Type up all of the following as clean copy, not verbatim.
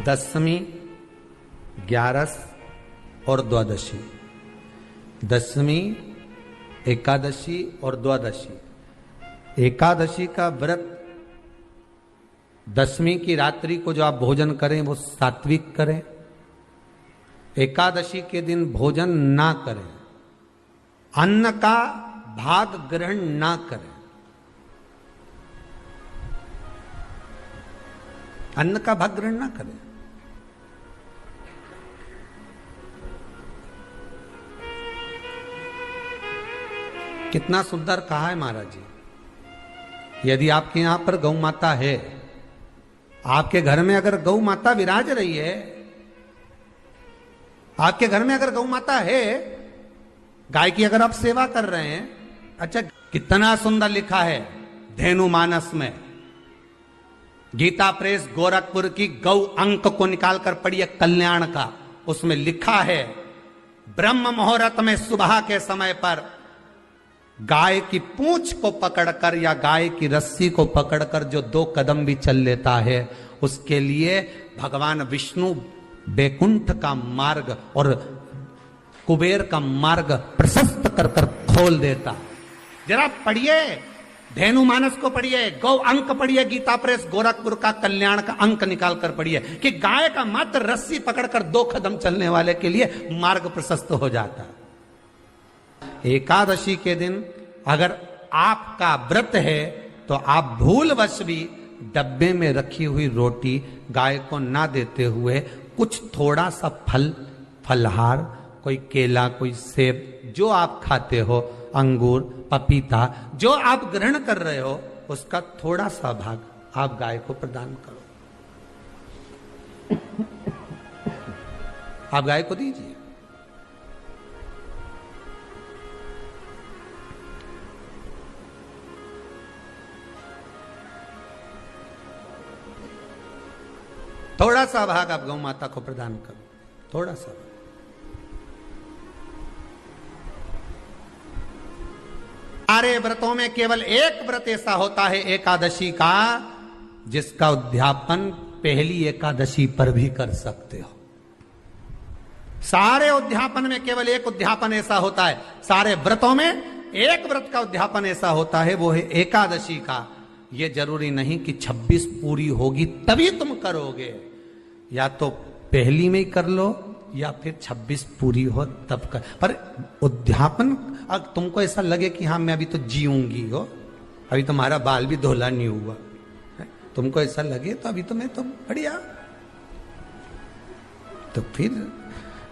दशमी, ग्यारस और द्वादशी। दशमी, एकादशी और द्वादशी। एकादशी का व्रत, दशमी की रात्रि को जो आप भोजन करें वो सात्विक करें। एकादशी के दिन भोजन ना करें, अन्न का भाग ग्रहण ना करें। अन्न का भाग ग्रहण ना करें। कितना सुंदर कहा है महाराज जी। यदि आपके यहां पर गौ माता है, आपके घर में अगर गौ माता विराज रही है, आपके घर में अगर गौ माता है, गाय की अगर आप सेवा कर रहे हैं, अच्छा कितना सुंदर लिखा है धेनु मानस में, गीता प्रेस गोरखपुर की गौ अंक को निकालकर पढ़िए कल्याण का। उसमें लिखा है ब्रह्म मुहूर्त में सुबह के समय पर गाय की पूंछ को पकड़कर या गाय की रस्सी को पकड़कर जो 2 कदम भी चल लेता है, उसके लिए भगवान विष्णु बैकुंठ का मार्ग और कुबेर का मार्ग प्रशस्त कर कर खोल देता। जरा पढ़िए, धेनु मानस को पढ़िए, गौ अंक पढ़िए, गीता प्रेस गोरखपुर का कल्याण का अंक निकाल कर पढ़िए कि गाय का मात्र रस्सी पकड़कर 2 कदम चलने वाले के लिए मार्ग प्रशस्त हो जाता। एकादशी के दिन अगर आपका व्रत है तो आप भूलवश भी डब्बे में रखी हुई रोटी गाय को ना देते हुए कुछ थोड़ा सा फल, फलहार, कोई केला, कोई सेब, जो आप खाते हो, अंगूर, पपीता, जो आप ग्रहण कर रहे हो, उसका थोड़ा सा भाग आप गाय को प्रदान करो। आप गाय को दीजिए। थोड़ा सा भाग आप गौ माता को प्रदान करो, थोड़ा सा। सारे व्रतों में केवल एक व्रत ऐसा होता है एकादशी का, जिसका उद्यापन पहली एकादशी पर भी कर सकते हो। सारे उद्यापन में केवल एक उद्यापन ऐसा होता है, सारे व्रतों में एक व्रत का उद्यापन ऐसा होता है, वो है एकादशी का। ये जरूरी नहीं कि 26 पूरी होगी तभी तुम करोगे, या तो पहली में ही कर लो या फिर 26 पूरी हो तब कर। पर उद्यापन, अब तुमको ऐसा लगे कि हाँ मैं अभी तो जीऊंगी हो, अभी तुम्हारा बाल भी धोला नहीं हुआ, तुमको ऐसा लगे तो अभी तो मैं तो बढ़िया, तो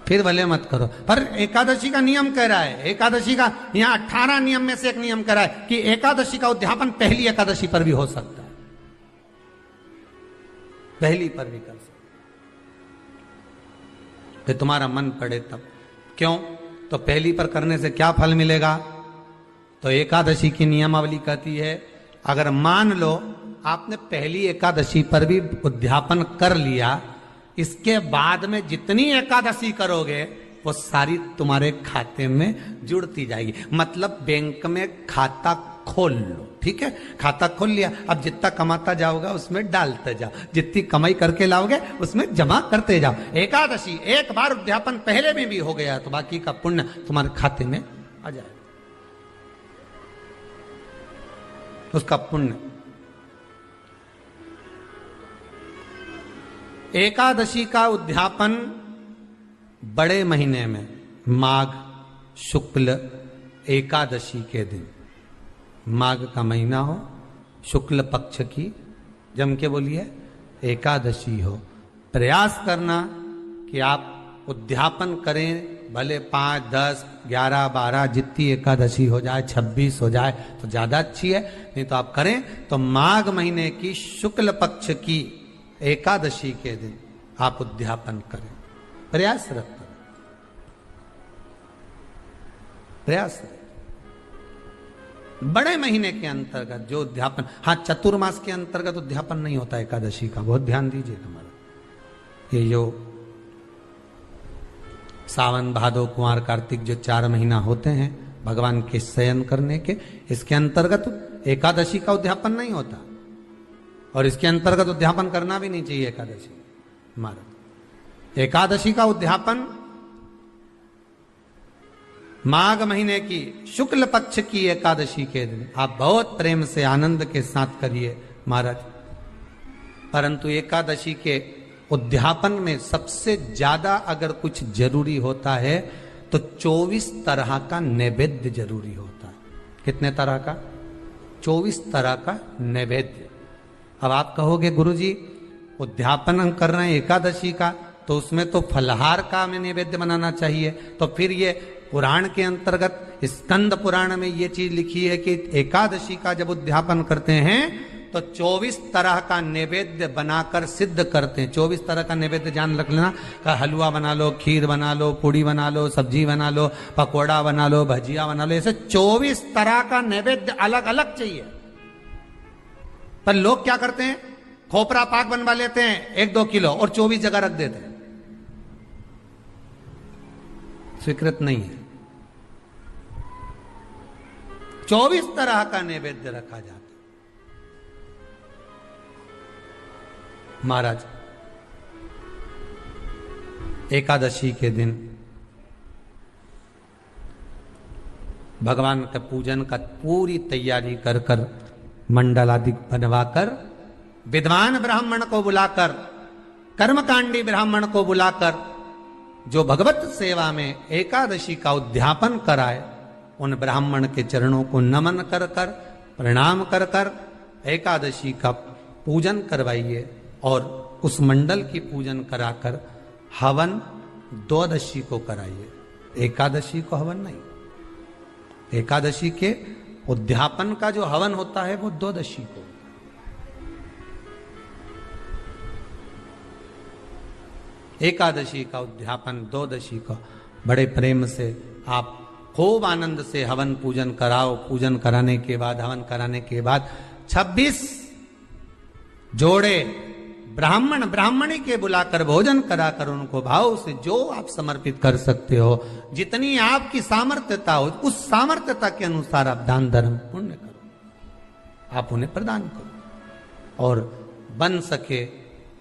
फिर भले मत करो। पर एकादशी का नियम कह रहा है, एकादशी का यहाँ 18 नियम में से एक नियम कह रहा है कि एकादशी का उद्यापन पहली एकादशी पर भी हो सकता है, पहली पर भी कर सकता। फिर तुम्हारा मन पड़े तब। क्यों? तो पहली पर करने से क्या फल मिलेगा? तो एकादशी की नियमावली कहती है, अगर मान लो आपने पहली एकादशी पर भी उद्यापन कर लिया, इसके बाद में जितनी एकादशी करोगे वो सारी तुम्हारे खाते में जुड़ती जाएगी। मतलब बैंक में खाता खोल लो, ठीक है? खाता खोल लिया, अब जितना कमाता जाओगा उसमें डालते जाओ, जितनी कमाई करके लाओगे उसमें जमा करते जाओ। एकादशी एक बार उद्यापन पहले में भी हो गया तो बाकी का पुण्य तुम्हारे खाते में आ जाए, उसका पुण्य। एकादशी का उद्यापन बड़े महीने में माघ शुक्ल एकादशी के दिन, माघ का महीना हो, शुक्ल पक्ष की, जम के बोलिए, एकादशी हो, प्रयास करना कि आप उद्यापन करें, भले 5, 10, 11, 12 जितनी एकादशी हो जाए, 26 हो जाए तो ज्यादा अच्छी है, नहीं तो आप करें तो माघ महीने की शुक्ल पक्ष की एकादशी के दिन आप उद्यापन करें, प्रयासरत करें, प्रयास। बड़े महीने के अंतर्गत जो उद्यापन, हाँ चतुर्मास के अंतर्गत उद्यापन नहीं होता एकादशी का, बहुत ध्यान दीजिए हमारा। ये जो सावन भादो कुंवर कार्तिक जो 4 महीना होते हैं भगवान के शयन करने के, इसके अंतर्गत एकादशी का उद्यापन नहीं होता, और इसके अंतर्गत उद्यापन करना भी नहीं चाहिए एकादशी। महाराज एकादशी का उद्यापन माघ महीने की शुक्ल पक्ष की एकादशी के दिन आप बहुत प्रेम से आनंद के साथ करिए महाराज। परंतु एकादशी के उद्यापन में सबसे ज्यादा अगर कुछ जरूरी होता है तो 24 तरह का नैवेद्य जरूरी होता है। कितने तरह का? 24 तरह का नैवेद्य। अब आप कहोगे गुरुजी उद्यापन हम कर रहे हैं एकादशी का, तो उसमें तो फलहार का हमें नैवेद्य बनाना चाहिए। तो फिर ये पुराण के अंतर्गत स्कंद पुराण में ये चीज लिखी है कि एकादशी का जब उद्यापन करते हैं तो 24 तरह का नैवेद्य बनाकर सिद्ध करते हैं। 24 तरह का नैवेद्य जान रख लेना, का हलवा बना लो, खीर बना लो, पूड़ी बना लो, सब्जी बना लो, पकोड़ा बना लो, भजिया बना लो, ऐसे 24 तरह का नैवेद्य अलग अलग चाहिए। पर लोग क्या करते हैं, खोपरा पाक बनवा लेते हैं 1-2 किलो और 24 जगह रख देते हैं। स्वीकृत नहीं है। 24 तरह का नैवेद्य रखा जाता है। महाराज एकादशी के दिन भगवान के पूजन का पूरी तैयारी कर कर मंडल आदि बनवाकर विद्वान ब्राह्मण को बुलाकर, कर्मकांडी ब्राह्मण को बुलाकर जो भगवत सेवा में एकादशी का उद्यापन कराए, उन ब्राह्मण के चरणों को नमन कर कर, प्रणाम कर कर एकादशी का पूजन करवाइए और उस मंडल की पूजन कराकर हवन द्वादशी को कराइए। एकादशी को हवन नहीं। एकादशी के उद्यापन का जो हवन होता है वो द्वादशी को। एकादशी का उद्यापन द्वादशी को बड़े प्रेम से आप खूब आनंद से हवन पूजन कराओ। पूजन कराने के बाद, हवन कराने के बाद 26 जोड़े ब्राह्मण ब्राह्मणी के बुलाकर भोजन कराकर उनको भाव से जो आप समर्पित कर सकते हो, जितनी आपकी सामर्थ्यता हो, उस सामर्थ्यता के अनुसार आप दान धर्म पुण्य करो, आप उन्हें प्रदान करो। और बन सके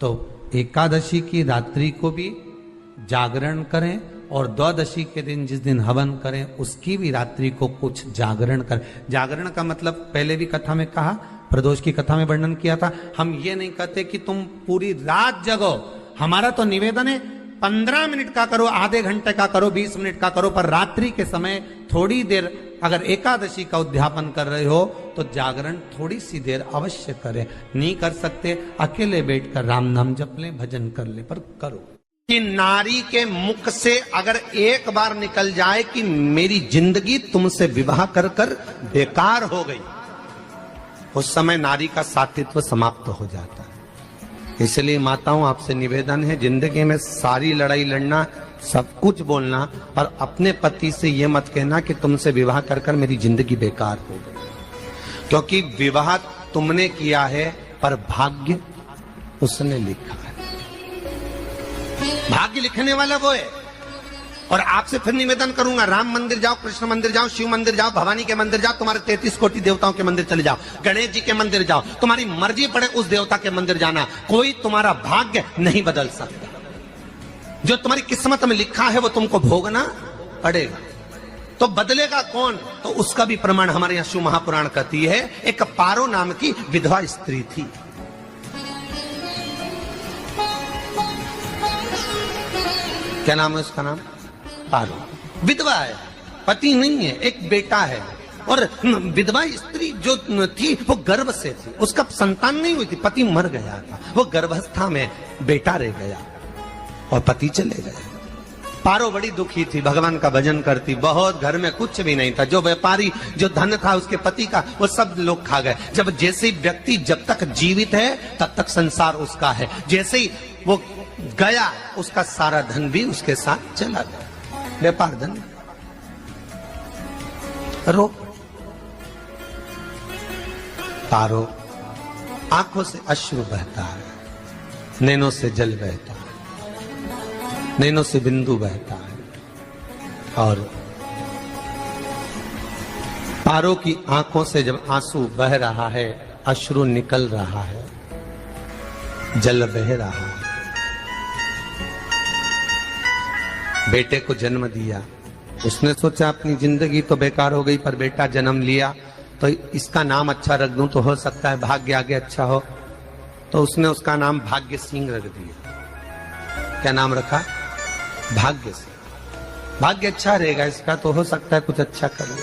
तो एकादशी की रात्रि को भी जागरण करें और द्वादशी के दिन जिस दिन हवन करें उसकी भी रात्रि को कुछ जागरण करें। जागरण का मतलब पहले भी कथा में कहा, प्रदोष की कथा में वर्णन किया था। हम ये नहीं कहते कि तुम पूरी रात जगो, हमारा तो निवेदन है 15 मिनट का करो, आधे घंटे का करो, 20 मिनट का करो, पर रात्रि के समय थोड़ी देर अगर एकादशी का उद्यापन कर रहे हो तो जागरण थोड़ी सी देर अवश्य करें। नहीं कर सकते अकेले बैठकर राम नाम जप लें, भजन कर ले, पर करो। कि नारी के मुख से अगर एक बार निकल जाए कि मेरी जिंदगी तुमसे विवाह कर कर बेकार हो गई, उस समय नारी का साथित्व समाप्त हो जाता है। इसलिए माताओं आपसे निवेदन है, जिंदगी में सारी लड़ाई लड़ना, सब कुछ बोलना, पर अपने पति से यह मत कहना कि तुमसे विवाह कर कर मेरी जिंदगी बेकार हो गई। क्योंकि विवाह तुमने किया है पर भाग्य उसने लिखा है। भाग्य लिखने वाला वो है। और आपसे फिर निवेदन करूंगा, राम मंदिर जाओ, कृष्ण मंदिर जाओ, शिव मंदिर जाओ, भवानी के मंदिर जाओ, तुम्हारे 33 कोटि देवताओं के मंदिर चले जाओ, गणेश जी के मंदिर जाओ, तुम्हारी मर्जी पड़े उस देवता के मंदिर जाना, कोई तुम्हारा भाग्य नहीं बदल सकता। जो तुम्हारी किस्मत में लिखा है वो तुमको भोगना पड़ेगा। तो बदलेगा कौन? तो उसका भी प्रमाण हमारे यहाँ शिव महापुराण कहती है। एक पारो नाम की विधवा स्त्री थी। क्या नाम है उसका? नाम पारो। विधवा है, पति नहीं है, एक बेटा है। और विधवा स्त्री जो थी वो गर्भ से थी, उसका संतान नहीं हुई थी, पति मर गया था, वो गर्भावस्था में बेटा रह गया और पति चले गए। पारो बड़ी दुखी थी, भगवान का भजन करती बहुत, घर में कुछ भी नहीं था। जो व्यापारी जो धन था उसके पति का वो सब लोग खा गए। जब जैसे व्यक्ति जब तक जीवित है तब तक संसार उसका है, जैसे ही वो गया उसका सारा धन भी उसके साथ चला गया। व्यापार धन रो। पारो आंखों से अश्रु बहता है, नैनों से जल बहता है, नैनों से बिंदु बहता है। और पारो की आंखों से जब आंसू बह रहा है, अश्रु निकल रहा है, जल बह रहा है, बेटे को जन्म दिया। उसने सोचा अपनी जिंदगी तो बेकार हो गई, पर बेटा जन्म लिया तो इसका नाम अच्छा रख दूं तो हो सकता है भाग्य आगे अच्छा हो। तो उसने उसका नाम भाग्य सिंह रख दिया। क्या नाम रखा? भाग्य सिंह। भाग्य अच्छा रहेगा इसका, तो हो सकता है कुछ अच्छा कर ले।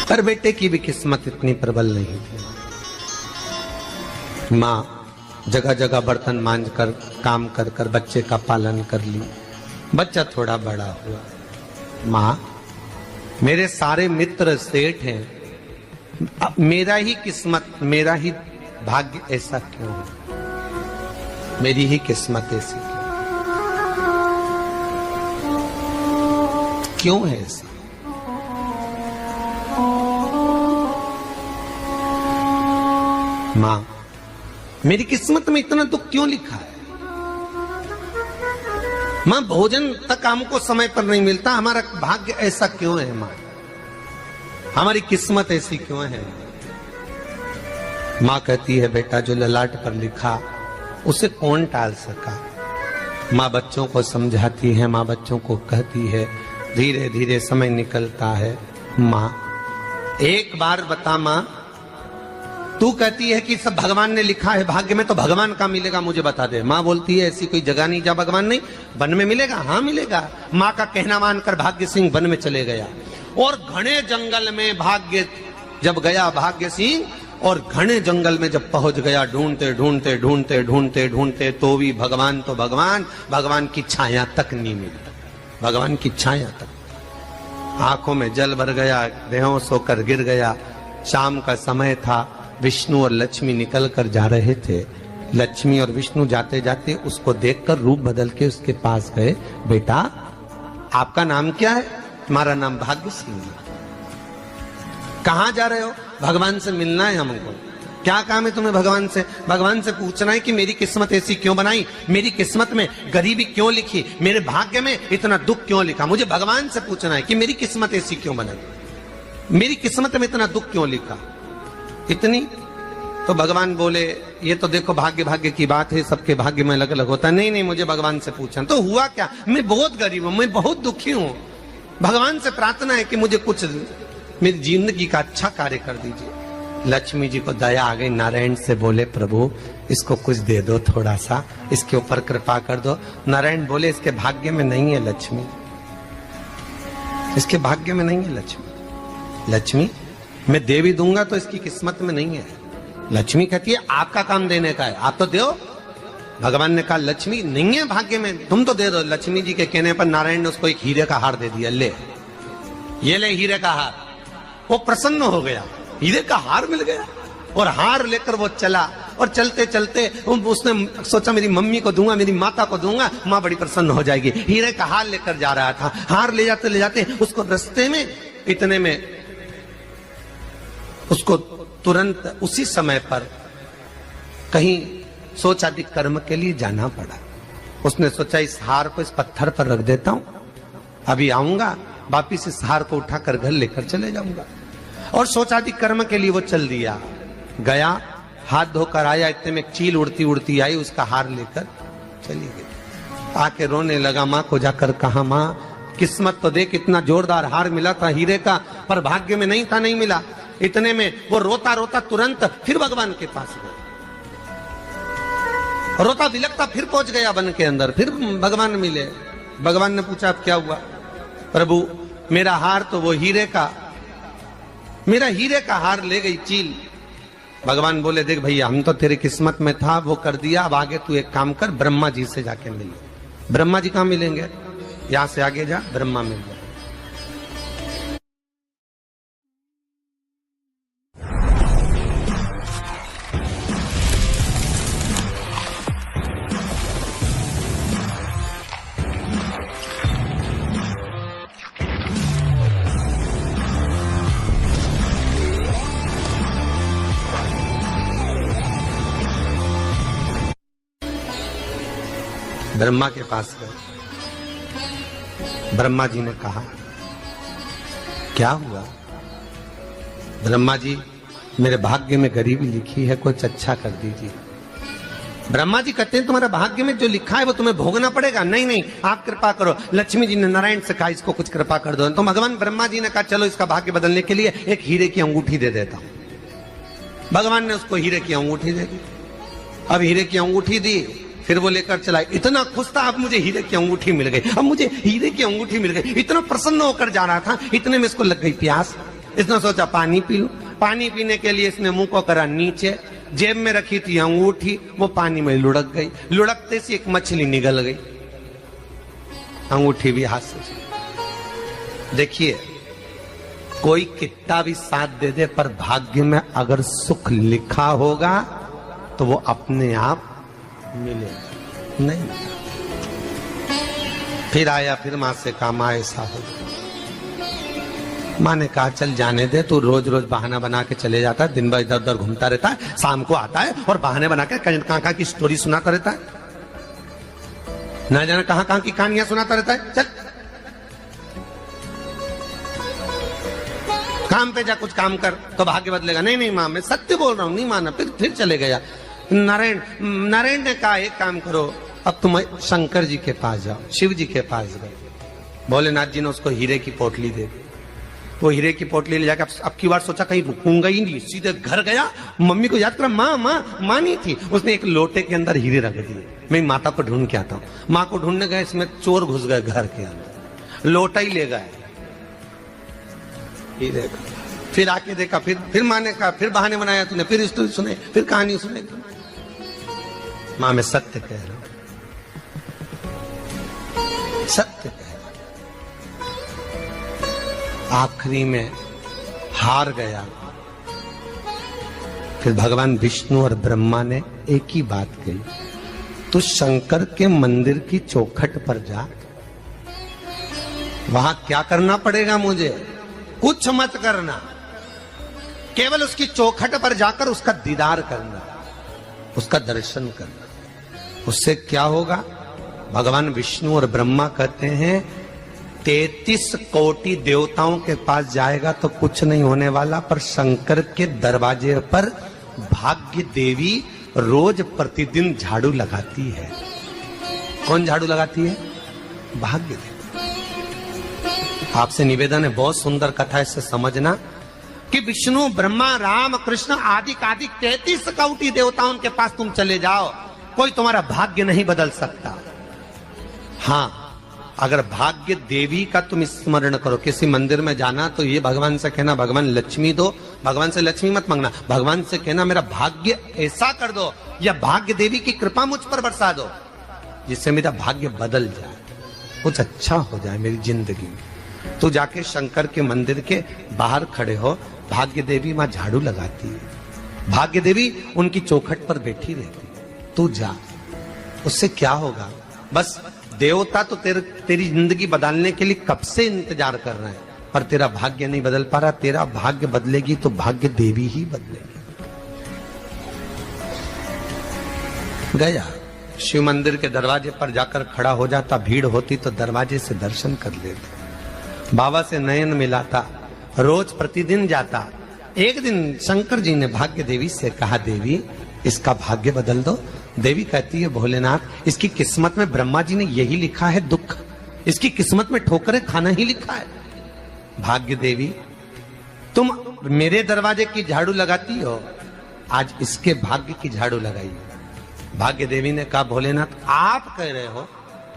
पर बेटे की भी किस्मत इतनी प्रबल नहीं थी। माँ जगह जगह बर्तन मांझ कर काम कर कर बच्चे का पालन कर ली। बच्चा थोड़ा बड़ा हुआ। माँ मेरे सारे मित्र सेठ हैं, अब मेरा ही किस्मत, मेरा ही भाग्य ऐसा क्यों है? मेरी ही किस्मत ऐसी क्यों है ऐसा? माँ मेरी किस्मत में इतना दुख क्यों लिखा है? माँ भोजन तक हमको समय पर नहीं मिलता, हमारा भाग्य ऐसा क्यों है? माँ हमारी किस्मत ऐसी क्यों है? माँ कहती है बेटा जो ललाट पर लिखा उसे कौन टाल सका। माँ बच्चों को समझाती है, माँ बच्चों को कहती है, धीरे धीरे समय निकलता है। माँ एक बार बता माँ, तू कहती है कि सब भगवान ने लिखा है भाग्य में, तो भगवान का मिलेगा मुझे बता दे। माँ बोलती है ऐसी कोई जगह नहीं जहाँ भगवान नहीं। वन में मिलेगा? हाँ मिलेगा। माँ का कहना मानकर भाग्य सिंह वन में चले गया और घने जंगल में भाग्य जब गया भाग्य सिंह, और घने जंगल में जब पहुंच गया, ढूंढते ढूंढते ढूंढते ढूंढते ढूंढते तो भी भगवान तो भगवान की छाया तक नहीं मिली। भगवान की छाया तक। आंखों में जल भर गया, बेहोश होकर गिर गया। शाम का समय था, विष्णु और लक्ष्मी निकल कर जा रहे थे। लक्ष्मी और विष्णु जाते जाते उसको देखकर रूप बदल के उसके पास गए। बेटा आपका नाम क्या है? तुम्हारा नाम भाग्य सिंह है। कहाँ जा रहे हो? भगवान से मिलना है हमको। क्या काम है तुम्हें भगवान से? भगवान से पूछना है कि मेरी किस्मत ऐसी क्यों बनाई, मेरी किस्मत में गरीबी क्यों लिखी, मेरे भाग्य में इतना दुख क्यों लिखा। मुझे भगवान से पूछना है कि मेरी किस्मत ऐसी क्यों बनाई, मेरी किस्मत में इतना दुख क्यों लिखा। इतनी तो भगवान बोले ये तो देखो भाग्य भाग्य की बात है, सबके भाग्य में अलग अलग होता है। नहीं नहीं मुझे भगवान से पूछना। तो हुआ क्या? मैं बहुत गरीब हूं, मैं बहुत दुखी हूं। भगवान से प्रार्थना है कि मुझे कुछ मेरी जिंदगी का अच्छा कार्य कर दीजिए। लक्ष्मी जी को दया आ गई, नारायण से बोले प्रभु इसको कुछ दे दो, थोड़ा सा इसके ऊपर कृपा कर दो। नारायण बोले इसके भाग्य में नहीं है लक्ष्मी, इसके भाग्य में नहीं है लक्ष्मी। लक्ष्मी मैं देवी दूंगा तो इसकी किस्मत में नहीं है। लक्ष्मी कहती है आपका काम देने का है, आप तो दो। भगवान ने कहा लक्ष्मी नहीं है भाग्य में, तुम तो दे दो। लक्ष्मी जी के कहने पर नारायण ने उसको एक हीरे का हार दे दिया। ले ये ले हीरे का हार। वो प्रसन्न हो गया, हीरे का हार मिल गया। और हार लेकर वो चला, और चलते चलते उसने सोचा मेरी मम्मी को दूंगा, मेरी माता को दूंगा, माँ बड़ी प्रसन्न हो जाएगी। हीरे का हार लेकर जा रहा था। हार ले जाते उसको रास्ते में इतने में उसको तुरंत उसी समय पर कहीं सोचादि कर्म के लिए जाना पड़ा। उसने सोचा इस हार को इस पत्थर पर रख देता हूं, अभी आऊंगा वापिस इस हार को उठाकर घर लेकर चले जाऊंगा। और सोचादि कर्म के लिए वो चल दिया। गया, हाथ धोकर आया, इतने में चील उड़ती उड़ती आई, उसका हार लेकर चली गई। आके रोने लगा, माँ को जाकर कहा माँ किस्मत तो देख, इतना जोरदार हार मिला था हीरे का, पर भाग्य में नहीं था, नहीं मिला। इतने में वो रोता रोता तुरंत फिर भगवान के पास गया। रोता बिलखता फिर पहुंच गया वन के अंदर, फिर भगवान मिले। भगवान ने पूछा अब क्या हुआ? प्रभु मेरा हार तो वो हीरे का, मेरा हीरे का हार ले गई चील। भगवान बोले देख भैया हम तो तेरी किस्मत में था, वो कर दिया, अब आगे तू एक काम कर, ब्रह्मा जी से जाके मिल। ब्रह्मा जी कहां मिलेंगे? यहां से आगे जा, ब्रह्मा मिल जाए। ब्रह्मा के पास गए। ब्रह्मा जी ने कहा क्या हुआ? ब्रह्मा जी मेरे भाग्य में गरीबी लिखी है, कुछ अच्छा कर दीजिए। ब्रह्मा जी कहते हैं तुम्हारा भाग्य में जो लिखा है वो तुम्हें भोगना पड़ेगा। नहीं नहीं, आप कृपा करो। लक्ष्मी जी ने नारायण से कहा इसको कुछ कृपा कर दो। तो भगवान ब्रह्मा जी ने कहा चलो इसका भाग्य बदलने के लिए एक हीरे की अंगूठी दे देता हूं। भगवान ने उसको हीरे की अंगूठी दे दी। अब हीरे की अंगूठी दी, फिर वो लेकर चला। इतना खुश था, अब मुझे हीरे की अंगूठी मिल गई, अब मुझे हीरे की अंगूठी मिल गई। इतना प्रसन्न होकर जा रहा था, इतने में इसको लग गई प्यास। इसने सोचा पानी पी लूं। पानी पीने के लिए इसने मुंह को करा नीचे, जेब में रखी थी अंगूठी, वो पानी में लुढ़क गई। लुढ़कते से एक मछली निगल गई, अंगूठी भी हाथ से। देखिए, कोई कितना भी साथ दे दे, पर भाग्य में अगर सुख लिखा होगा तो वो अपने आप मिलेगा नहीं। फिर आया, फिर मां से कहा मां ऐसा हो। मां ने कहा चल जाने दे, तू रोज रोज बहाना बना के चले जाता है, दिन भर इधर उधर घूमता रहता है, शाम को आता है और बहाने बना के कहां की स्टोरी सुनाता रहता है, ना जाने कहां की कहानियां सुनाता रहता है। चल काम पे जा, कुछ काम कर तो भाग्य बदलेगा। नहीं नहीं मां, मैं सत्य बोल रहा हूं। नहीं माना, फिर चले गया। नारायण ने कहा एक काम करो, अब तुम शंकर जी के पास जाओ। शिव जी के पास गए। भोलेनाथ जी ने उसको हीरे की पोटली दे दी। वो हीरे की पोटली ले जाकर अब की बार सोचा कहीं रुकूंगा ही नहीं, सीधे घर गया। मम्मी को याद करा, माँ नहीं थी। उसने एक लोटे के अंदर हीरे रख दिए। मैं माता को ढूंढ के आता हूँ। माँ को ढूंढने गए, इसमें चोर घुस गए घर के अंदर, लोटा ही ले गए हीरे का। फिर आके देखा, फिर माँ ने कहा, फिर बहाने बनाया तूने, फिर स्टोरी सुने, फिर कहानी सुने। माँ मैं सत्य कह रहा हूं, सत्य कह रहा हूं। आखिरी में हार गया। फिर भगवान विष्णु और ब्रह्मा ने एक ही बात कही, तू शंकर के मंदिर की चौखट पर जा। वहां क्या करना पड़ेगा मुझे? कुछ मत करना, केवल उसकी चौखट पर जाकर उसका दीदार करना, उसका दर्शन करना। उससे क्या होगा? भगवान विष्णु और ब्रह्मा कहते हैं 33 कोटि देवताओं के पास जाएगा तो कुछ नहीं होने वाला, पर शंकर के दरवाजे पर भाग्य देवी रोज प्रतिदिन झाड़ू लगाती है। कौन झाड़ू लगाती है? भाग्य देवी। आपसे निवेदन है, बहुत सुंदर कथा, इससे समझना कि विष्णु ब्रह्मा राम कृष्ण आदि 33 कोटि देवताओं के पास तुम चले जाओ, कोई तुम्हारा भाग्य नहीं बदल सकता। हाँ, अगर भाग्य देवी का तुम स्मरण करो, किसी मंदिर में जाना तो ये भगवान से कहना भगवान लक्ष्मी दो। भगवान से लक्ष्मी मत मांगना, भगवान से कहना मेरा भाग्य ऐसा कर दो, या भाग्य देवी की कृपा मुझ पर बरसा दो, जिससे मेरा भाग्य बदल जाए, कुछ अच्छा हो जाए मेरी जिंदगी में। तो जाके शंकर के मंदिर के बाहर खड़े हो, भाग्य देवी मां झाड़ू लगाती है, भाग्य देवी उनकी चौखट पर बैठी रहती है। तू जा, उससे क्या होगा? बस देवता तो तेरी जिंदगी बदलने के लिए कब से इंतजार कर रहे हैं, पर तेरा भाग्य नहीं बदल पा रहा। तेरा भाग्य बदलेगी तो भाग्य देवी ही बदलेगी। गया, शिव मंदिर के दरवाजे पर जाकर खड़ा हो जाता, भीड़ होती तो दरवाजे से दर्शन कर लेता, बाबा से नयन मिलाता, रोज प्रतिदिन जाता। एक दिन शंकर जी ने भाग्य देवी से कहा, देवी इसका भाग्य बदल दो। देवी कहती है, भोलेनाथ इसकी किस्मत में ब्रह्मा जी ने यही लिखा है दुख, इसकी किस्मत में ठोकरें खाना ही लिखा है। भाग्य देवी तुम मेरे दरवाजे की झाड़ू लगाती हो, आज इसके भाग्य की झाड़ू लगाई। भाग्य देवी ने कहा, भोलेनाथ आप कह रहे हो?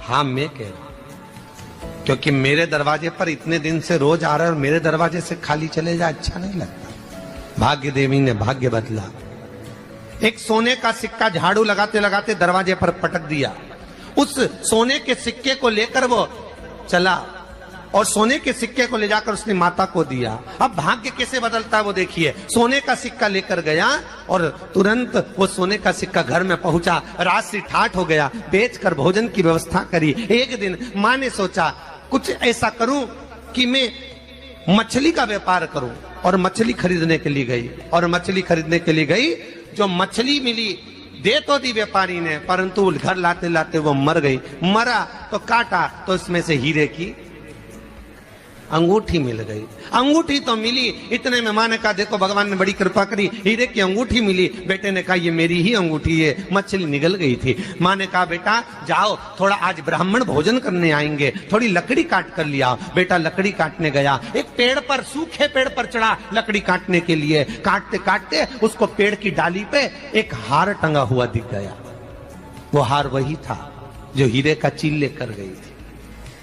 हाँ मैं कह रहा हूं, क्योंकि मेरे दरवाजे पर इतने दिन से रोज आ रहा है और मेरे दरवाजे से खाली चले जाए अच्छा नहीं लगता। भाग्य देवी ने भाग्य बदला। एक सोने का सिक्का झाड़ू लगाते लगाते दरवाजे पर पटक दिया। उस सोने के सिक्के को लेकर वो चला और सोने के सिक्के को ले जाकर उसने माता को दिया। अब भाग्य कैसे बदलता है वो देखिए। सोने का सिक्का लेकर गया और तुरंत वो सोने का सिक्का घर में पहुंचा। रात से ठाठ हो गया, बेचकर भोजन की व्यवस्था करी। एक दिन मां ने सोचा कुछ ऐसा करूं कि मैं मछली का व्यापार करूं, और मछली खरीदने के लिए गई। और मछली खरीदने के लिए गई, जो मछली मिली दे तो दी व्यापारी ने, परंतु घर लाते लाते वो मर गई। मरा तो काटा तो इसमें से हीरे की अंगूठी मिल गई। अंगूठी तो मिली, इतने में माँ ने कहा देखो भगवान ने बड़ी कृपा करी, हीरे की अंगूठी मिली। बेटे ने कहा ये मेरी ही अंगूठी है, मछली निगल गई थी। माँ ने कहा बेटा जाओ, थोड़ा आज ब्राह्मण भोजन करने आएंगे, थोड़ी लकड़ी काट कर लिया। बेटा लकड़ी काटने गया, एक पेड़ पर, सूखे पेड़ पर चढ़ा लकड़ी काटने के लिए। काटते काटते उसको पेड़ की डाली पे एक हार टंगा हुआ दिख गया। वो हार वही था जो हीरे का चील लेकर गई थी।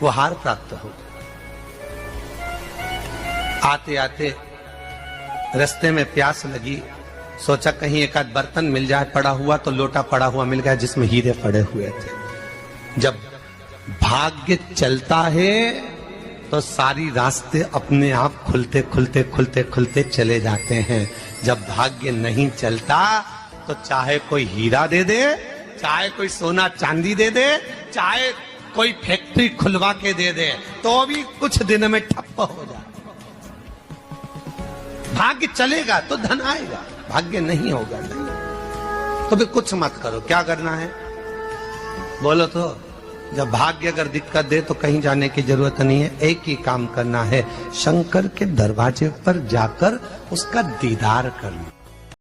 वो हार प्राप्त हो गया। आते आते रास्ते में प्यास लगी, सोचा कहीं एक आध बर्तन मिल जाए, पड़ा हुआ तो लोटा पड़ा हुआ मिल गया जिसमें हीरे पड़े हुए थे। जब भाग्य चलता है तो सारी रास्ते अपने आप खुलते खुलते खुलते खुलते चले जाते हैं। जब भाग्य नहीं चलता तो चाहे कोई हीरा दे दे, चाहे कोई सोना चांदी दे दे, चाहे कोई फैक्ट्री खुलवा के दे दे, तो भी कुछ दिन में ठप्प हो जाए। भाग्य चलेगा तो धन आएगा, भाग्य नहीं होगा नहीं। तो भी कुछ मत करो, क्या करना है बोलो तो। जब भाग्य अगर दिक्कत दे तो कहीं जाने की जरूरत नहीं है, एक ही काम करना है, शंकर के दरवाजे पर जाकर उसका दीदार करना।